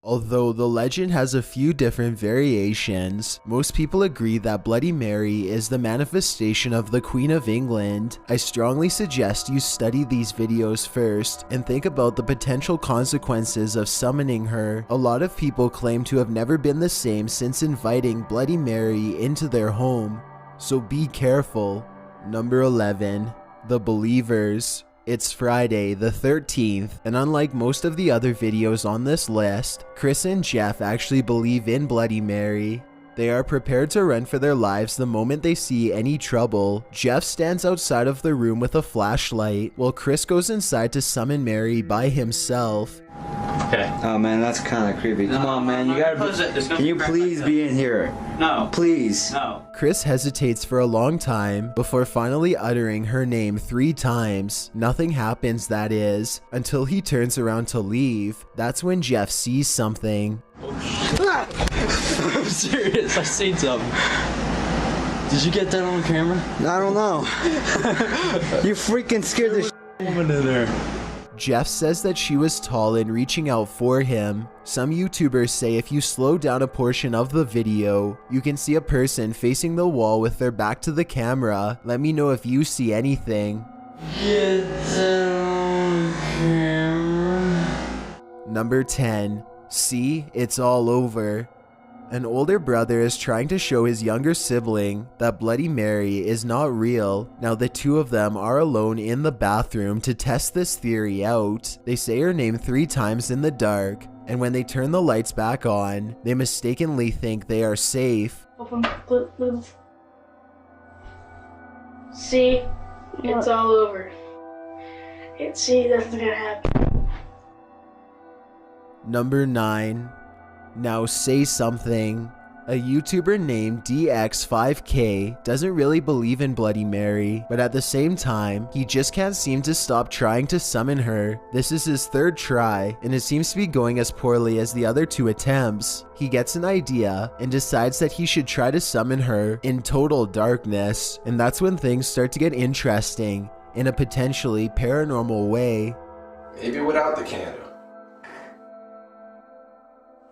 Although the legend has a few different variations, most people agree that Bloody Mary is the manifestation of the Queen of England. I strongly suggest you study these videos first and think about the potential consequences of summoning her. A lot of people claim to have never been the same since inviting Bloody Mary into their home, so be careful. Number 11. The Believers. It's Friday the 13th, and unlike most of the other videos on this list, Chris and Jeff actually believe in Bloody Mary. They are prepared to run for their lives the moment they see any trouble. Jeff stands outside of the room with a flashlight, while Chris goes inside to summon Mary by himself. Okay. Oh man, that's kind of creepy. Come on, man, you gotta. Can you please be in here? No. Please. No. Chris hesitates for a long time before finally uttering her name 3 times. Nothing happens, that is, until he turns around to leave. That's when Jeff sees something. I'm serious, I seen something. Did you get that on camera? I don't know. You freaking scared the woman in there. Jeff says that she was tall and reaching out for him. Some YouTubers say if you slow down a portion of the video, you can see a person facing the wall with their back to the camera. Let me know if you see anything. Get that on camera. Number 10. See, it's all over. An older brother is trying to show his younger sibling that Bloody Mary is not real. Now the two of them are alone in the bathroom to test this theory out. They say her name 3 times in the dark, and when they turn the lights back on, they mistakenly think they are safe. Open, move. See, it's all over. See, nothing's gonna happen. Number 9. Now say something. A YouTuber named DX5K doesn't really believe in Bloody Mary, but at the same time, he just can't seem to stop trying to summon her. This is his 3rd try, and it seems to be going as poorly as the other 2 attempts. He gets an idea and decides that he should try to summon her in total darkness, and that's when things start to get interesting in a potentially paranormal way. Maybe without the candle.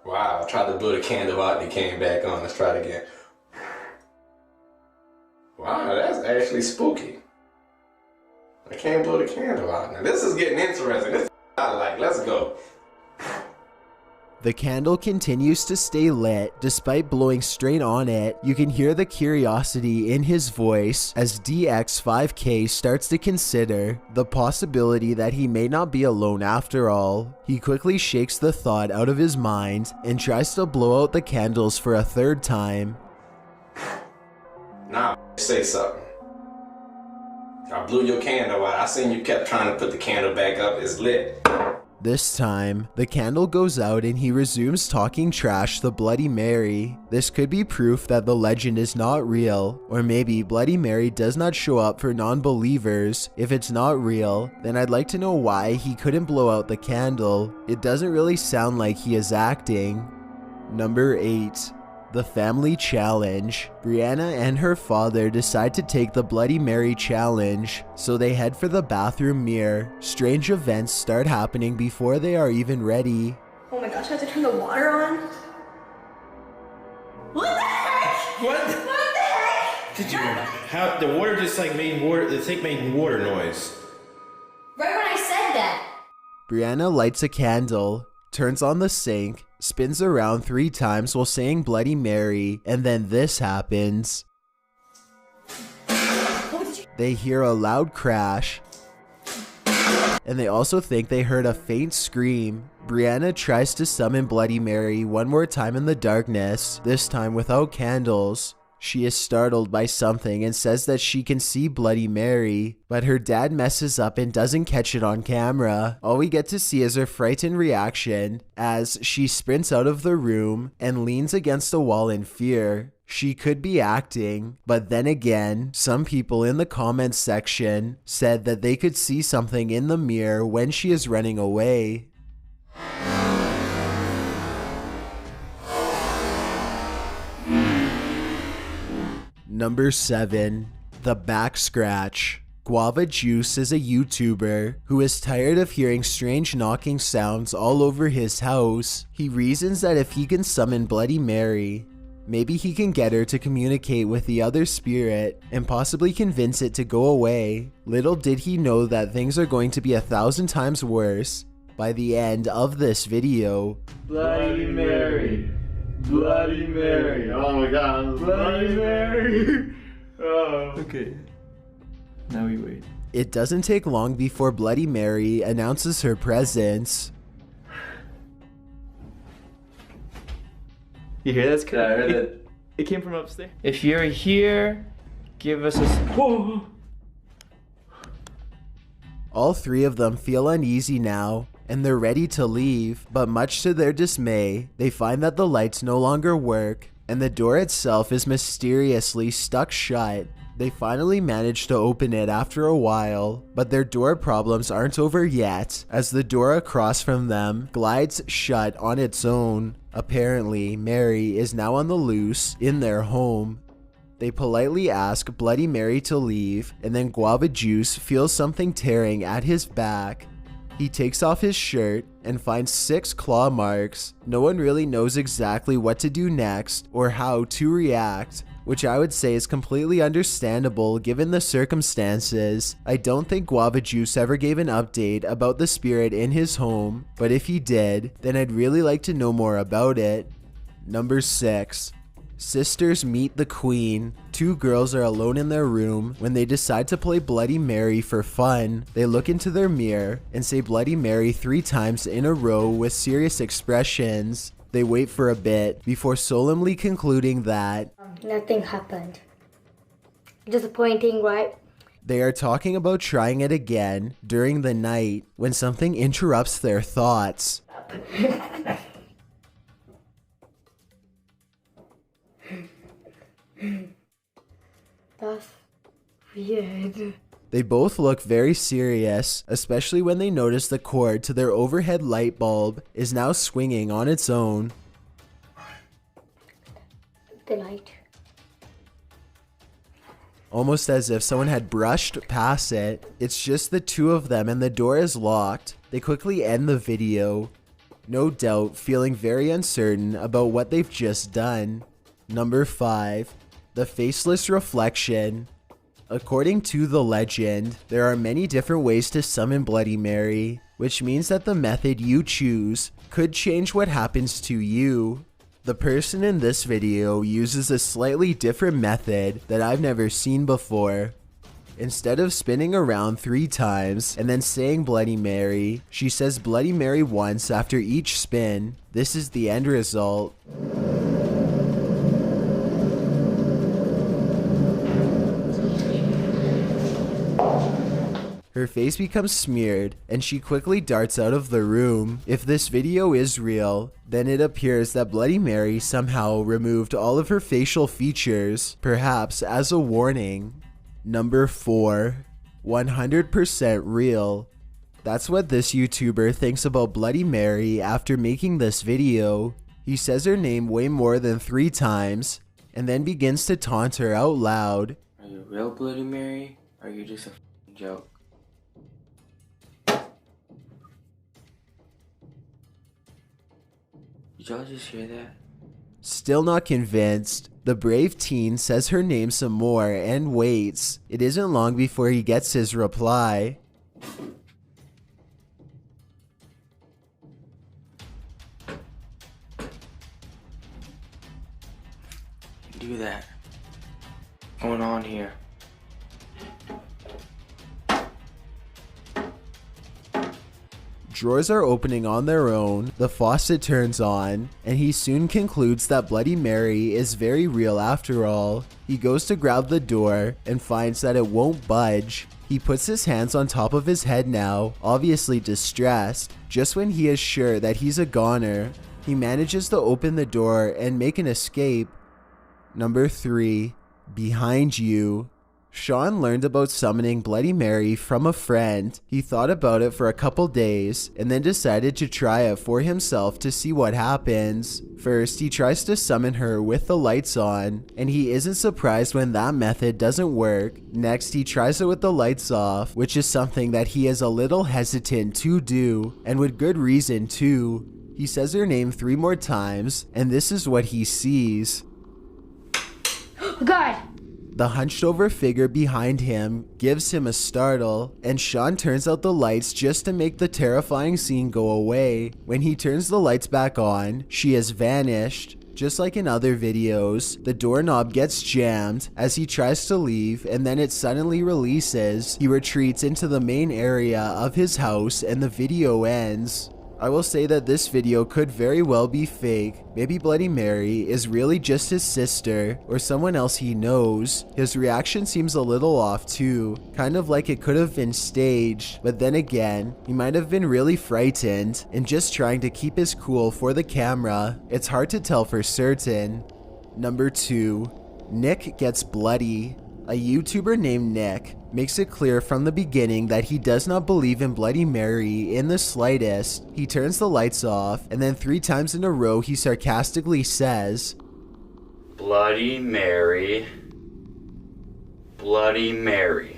Wow, I tried to blow the candle out and it came back on. Let's try it again. Wow, that's actually spooky. I can't blow the candle out. Now this is getting interesting. This is I like. Let's go. The candle continues to stay lit despite blowing straight on it. You can hear the curiosity in his voice as DX5K starts to consider the possibility that he may not be alone after all. He quickly shakes the thought out of his mind and tries to blow out the candles for a 3rd time. Nah, say something. I blew your candle out. I seen you kept trying to put the candle back up. It's lit. This time, the candle goes out and he resumes talking trash to Bloody Mary. This could be proof that the legend is not real, or maybe Bloody Mary does not show up for non-believers. If it's not real, then I'd like to know why he couldn't blow out the candle. It doesn't really sound like he is acting. Number 8. The Family Challenge. Brianna and her father decide to take the Bloody Mary challenge, so they head for the bathroom mirror. Strange events start happening before they are even ready. Oh my gosh, I have to turn the water on? What the heck? What? What the heck? Did you? How the water just like made water? The thing made water noise. Right when I said that. Brianna lights a candle, turns on the sink, spins around 3 times while saying Bloody Mary, and then this happens. They hear a loud crash, and they also think they heard a faint scream. Brianna tries to summon Bloody Mary one more time in the darkness, this time without candles. She is startled by something and says that she can see Bloody Mary, but her dad messes up and doesn't catch it on camera. All we get to see is her frightened reaction as she sprints out of the room and leans against a wall in fear. She could be acting, but then again, some people in the comments section said that they could see something in the mirror when she is running away. Number 7. The Back Scratch. Guava Juice is a YouTuber who is tired of hearing strange knocking sounds all over his house. He reasons that if he can summon Bloody Mary, maybe he can get her to communicate with the other spirit and possibly convince it to go away. Little did he know that things are going to be 1,000 times worse by the end of this video. Bloody Mary. Bloody Mary. Oh my god. Bloody Mary. Oh. Okay. Now we wait. It doesn't take long before Bloody Mary announces her presence. You hear that? Yeah, I heard it. It came from upstairs. If you're here, give us a... Whoa. All three of them feel uneasy now, and they're ready to leave, but much to their dismay, they find that the lights no longer work, and the door itself is mysteriously stuck shut. They finally manage to open it after a while, but their door problems aren't over yet, as the door across from them glides shut on its own. Apparently, Mary is now on the loose in their home. They politely ask Bloody Mary to leave, and then Guava Juice feels something tearing at his back. He takes off his shirt and finds 6 claw marks. No one really knows exactly what to do next or how to react, which I would say is completely understandable given the circumstances. I don't think Guava Juice ever gave an update about the spirit in his home, but if he did, then I'd really like to know more about it. Number 6. Sisters meet the Queen. 2 girls are alone in their room when they decide to play Bloody Mary for fun. They look into their mirror and say Bloody Mary 3 times in a row with serious expressions. They wait for a bit before solemnly concluding that nothing happened. Disappointing, right? They are talking about trying it again during the night when something interrupts their thoughts. That's weird. They both look very serious, especially when they notice the cord to their overhead light bulb is now swinging on its own. The light. Almost as if someone had brushed past it. It's just the 2 of them and the door is locked. They quickly end the video, no doubt feeling very uncertain about what they've just done. Number 5. The Faceless Reflection. According to the legend, there are many different ways to summon Bloody Mary, which means that the method you choose could change what happens to you. The person in this video uses a slightly different method that I've never seen before. Instead of spinning around 3 times and then saying Bloody Mary, she says Bloody Mary once after each spin. This is the end result. Her face becomes smeared, and she quickly darts out of the room. If this video is real, then it appears that Bloody Mary somehow removed all of her facial features, perhaps as a warning. Number 4. 100% real. That's what this YouTuber thinks about Bloody Mary after making this video. He says her name way more than 3 times, and then begins to taunt her out loud. Are you real Bloody Mary, or are you just a joke? Did y'all just hear that? Still not convinced, the brave teen says her name some more and waits. It isn't long before he gets his reply. Do that. What's going on here? Drawers are opening on their own, the faucet turns on, and he soon concludes that Bloody Mary is very real after all. He goes to grab the door and finds that it won't budge. He puts his hands on top of his head now, obviously distressed. Just when he is sure that he's a goner, he manages to open the door and make an escape. Number 3. Behind you. Sean learned about summoning Bloody Mary from a friend. He thought about it for a couple days and then decided to try it for himself to see what happens. First, he tries to summon her with the lights on, and he isn't surprised when that method doesn't work. Next, he tries it with the lights off, which is something that he is a little hesitant to do, and with good reason too. He says her name 3 more times, and this is what he sees. God! The hunched over figure behind him gives him a startle, and Sean turns out the lights just to make the terrifying scene go away. When he turns the lights back on, she has vanished. Just like in other videos, the doorknob gets jammed as he tries to leave, and then it suddenly releases. He retreats into the main area of his house and the video ends. I will say that this video could very well be fake. Maybe Bloody Mary is really just his sister or someone else he knows. His reaction seems a little off too, kind of like it could have been staged, but then again, he might have been really frightened and just trying to keep his cool for the camera. It's hard to tell for certain. Number 2. Nick gets bloody. A YouTuber named Nick makes it clear from the beginning that he does not believe in Bloody Mary in the slightest. He turns the lights off, and then 3 times in a row he sarcastically says, Bloody Mary. Bloody Mary.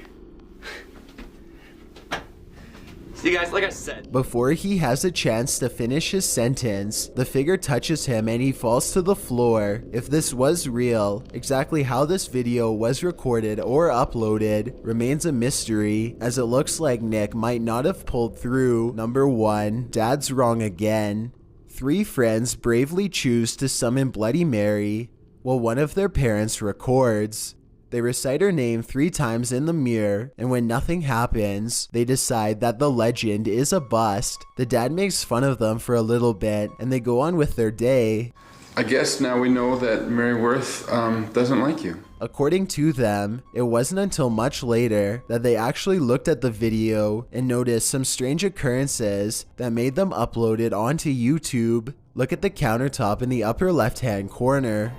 See guys, like I said. Before he has a chance to finish his sentence, the figure touches him and he falls to the floor. If this was real, exactly how this video was recorded or uploaded remains a mystery, as it looks like Nick might not have pulled through. Number 1. Dad's wrong again. 3 friends bravely choose to summon Bloody Mary while one of their parents records. They recite her name 3 times in the mirror, and when nothing happens, they decide that the legend is a bust. The dad makes fun of them for a little bit, and they go on with their day. I guess now we know that Mary Worth doesn't like you. According to them, it wasn't until much later that they actually looked at the video and noticed some strange occurrences that made them upload it onto YouTube. Look at the countertop in the upper left-hand corner.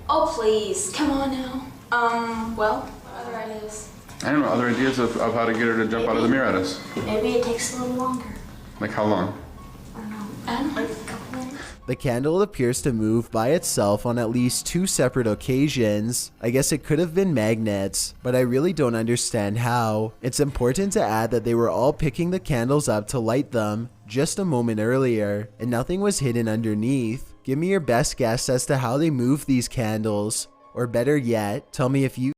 Oh please, come on now. Well, what other ideas? I don't know, other ideas of how to get her to jump out of the mirror at us. Maybe it takes a little longer. Like how long? I don't know, like a couple minutes. The candle appears to move by itself on at least 2 separate occasions. I guess it could have been magnets, but I really don't understand how. It's important to add that they were all picking the candles up to light them just a moment earlier, and nothing was hidden underneath. Give me your best guess as to how they move these candles. Or better yet, tell me if you